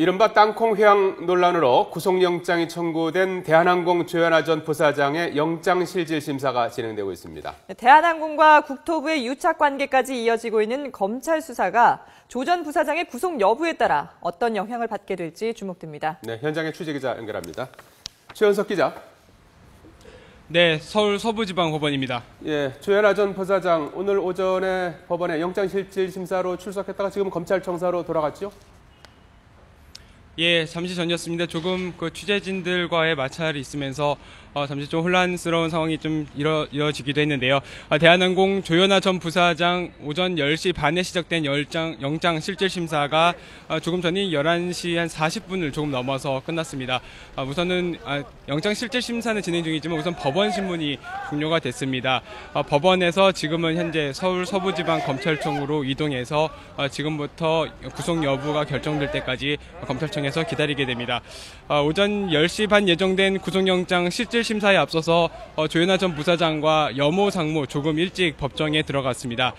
이른바 땅콩 회항 논란으로 구속영장이 청구된 대한항공 조현아 전 부사장의 영장실질심사가 진행되고 있습니다. 대한항공과 국토부의 유착관계까지 이어지고 있는 검찰 수사가 조 전 부사장의 구속 여부에 따라 어떤 영향을 받게 될지 주목됩니다. 네, 현장에 취재기자 연결합니다. 최현석 기자. 네, 서울 서부지방법원입니다. 예, 조현아 전 부사장 오늘 오전에 법원에 영장실질심사로 출석했다가 지금 검찰청사로 돌아갔죠? 예, 잠시 전이었습니다. 조금 취재진들과의 마찰이 있으면서 잠시 좀 혼란스러운 상황이 좀 이어지기도 했는데요. 대한항공 조현아 전 부사장 오전 10시 반에 시작된 영장 실질심사가 조금 전인 11시 한 40분을 조금 넘어서 끝났습니다. 우선은 영장 실질심사는 진행 중이지만 우선 법원 신문이 종료가 됐습니다. 법원에서 지금은 현재 서울 서부지방검찰청으로 이동해서 지금부터 구속 여부가 결정될 때까지 검찰청에서 기다리게 됩니다. 오전 10시 반 예정된 구속영장 실질심사에 앞서서 조현아 전 부사장과 여모 상무 조금 일찍 법정에 들어갔습니다.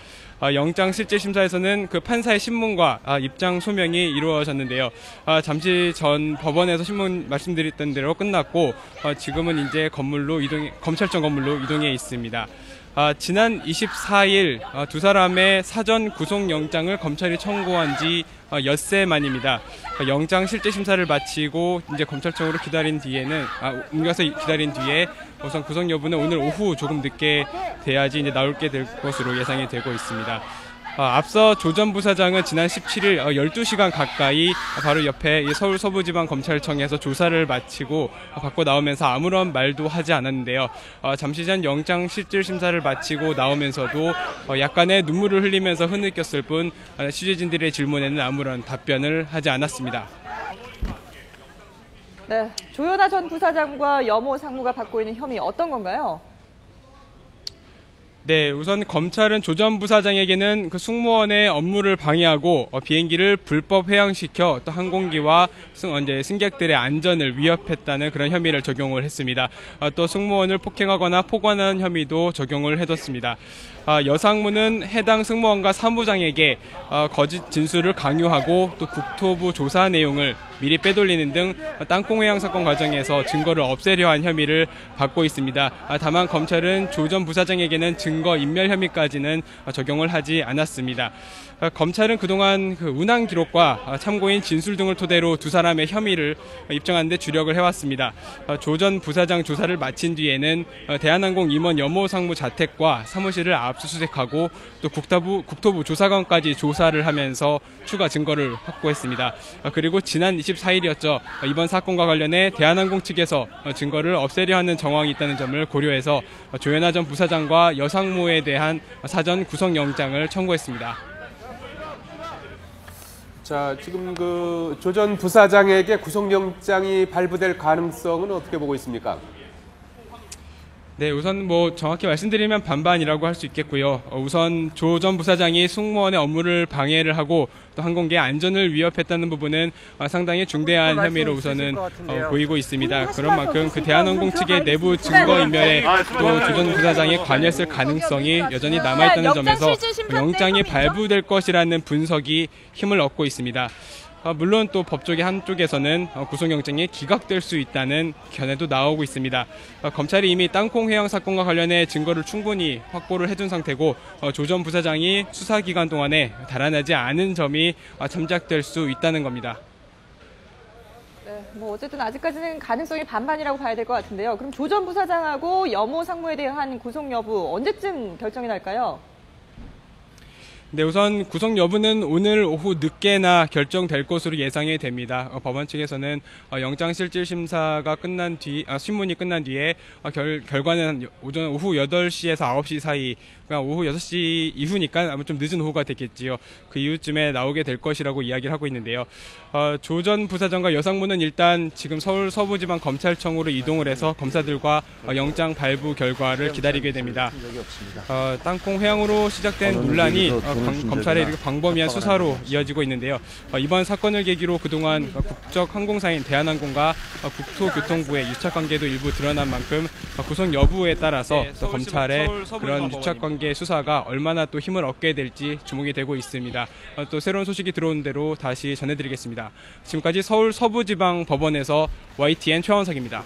영장 실질심사에서는 그 판사의 신문과 입장 소명이 이루어졌는데요. 잠시 전 법원에서 신문 말씀드렸던 대로 끝났고 지금은 이제 검찰청 건물로 이동해 있습니다. 지난 24일 두 사람의 사전 구속영장을 검찰이 청구한 지 엿새 만입니다. 영장 실질심사를 마치고 이제 검찰청으로 옮겨서 기다린 뒤에 우선 구속 여부는 오늘 오후 조금 늦게 돼야지 이제 나올게 될 것으로 예상이 되고 있습니다. 앞서 조 전 부사장은 지난 17일 12시간 가까이 바로 옆에 서울 서부지방검찰청에서 조사를 마치고 밖으로 나오면서 아무런 말도 하지 않았는데요. 잠시 전 영장 실질심사를 마치고 나오면서도 약간의 눈물을 흘리면서 흐느꼈을 뿐 취재진들의 질문에는 아무런 답변을 하지 않았습니다. 네, 조현아 전 부사장과 여모 상무가 받고 있는 혐의 어떤 건가요? 네, 우선 검찰은 조 전 부사장에게는 그 승무원의 업무를 방해하고 비행기를 불법 회항시켜 또 항공기와 승객들의 안전을 위협했다는 그런 혐의를 적용을 했습니다. 또 승무원을 폭행하거나 포관한 혐의도 적용을 해뒀습니다. 여상무는 해당 승무원과 사무장에게 거짓 진술을 강요하고 또 국토부 조사 내용을 미리 빼돌리는 등 땅콩 회항 사건 과정에서 증거를 없애려 한 혐의를 받고 있습니다. 다만 검찰은 조 전 부사장에게는 증거 인멸 혐의까지는 적용을 하지 않았습니다. 검찰은 그동안 운항 기록과 참고인 진술 등을 토대로 두 사람의 혐의를 입증하는 데 주력을 해왔습니다. 조 전 부사장 조사를 마친 뒤에는 대한항공 임원 여모 상무 자택과 사무실을 압수수색하고 또 국토부 조사관까지 조사를 하면서 추가 증거를 확보했습니다. 그리고 지난 24일이었죠. 이번 사건과 관련해 대한항공 측에서 증거를 없애려 하는 정황이 있다는 점을 고려해서 조현아 전 부사장과 여상무에 대한 사전 구속영장을 청구했습니다. 자, 지금 조 전 부사장에게 구속영장이 발부될 가능성은 어떻게 보고 있습니까? 네, 우선 정확히 말씀드리면 반반이라고 할 수 있겠고요. 우선 조 전 부사장이 승무원의 업무를 방해를 하고 또 항공기의 안전을 위협했다는 부분은 상당히 중대한 혐의로 우선은 보이고 있습니다. 그런 만큼 대한항공 측의 내부 증거인멸에 또 조 전 부사장이 관여했을 가능성이 여전히 남아있다는 점에서 영장이 발부될 것이라는 분석이 힘을 얻고 있습니다. 물론 또 법조계 한쪽에서는 구속영장이 기각될 수 있다는 견해도 나오고 있습니다. 검찰이 이미 땅콩 회항 사건과 관련해 증거를 충분히 확보를 해둔 상태고 조 전 부사장이 수사기간 동안에 달아나지 않은 점이 참작될 수 있다는 겁니다. 네, 어쨌든 아직까지는 가능성이 반반이라고 봐야 될 것 같은데요. 그럼 조 전 부사장하고 여모 상무에 대한 구속 여부 언제쯤 결정이 날까요? 네, 우선 구속 여부는 오늘 오후 늦게나 결정될 것으로 예상이 됩니다. 법원 측에서는 영장 실질 심사가 끝난 신문이 끝난 뒤에 결과는 오후 8시에서 9시 사이, 그러니까 오후 6시 이후니까 아마 좀 늦은 오후가 됐겠지요. 그 이후쯤에 나오게 될 것이라고 이야기를 하고 있는데요. 조 전 부사장과 여상무는 일단 지금 서울 서부지방검찰청으로 이동을 해서 검사들과 영장 발부 결과를 기다리게 됩니다. 땅콩 회항으로 시작된 논란이 검찰의 이렇게 광범위한 수사로 이어지고 있는데요. 이번 사건을 계기로 그동안 국적 항공사인 대한항공과 국토교통부의 유착관계도 일부 드러난 만큼 구속 여부에 따라서 검찰의 그런 유착관계 수사가 얼마나 또 힘을 얻게 될지 주목이 되고 있습니다. 또 새로운 소식이 들어온 대로 다시 전해드리겠습니다. 지금까지 서울 서부지방법원에서 YTN 최원석입니다.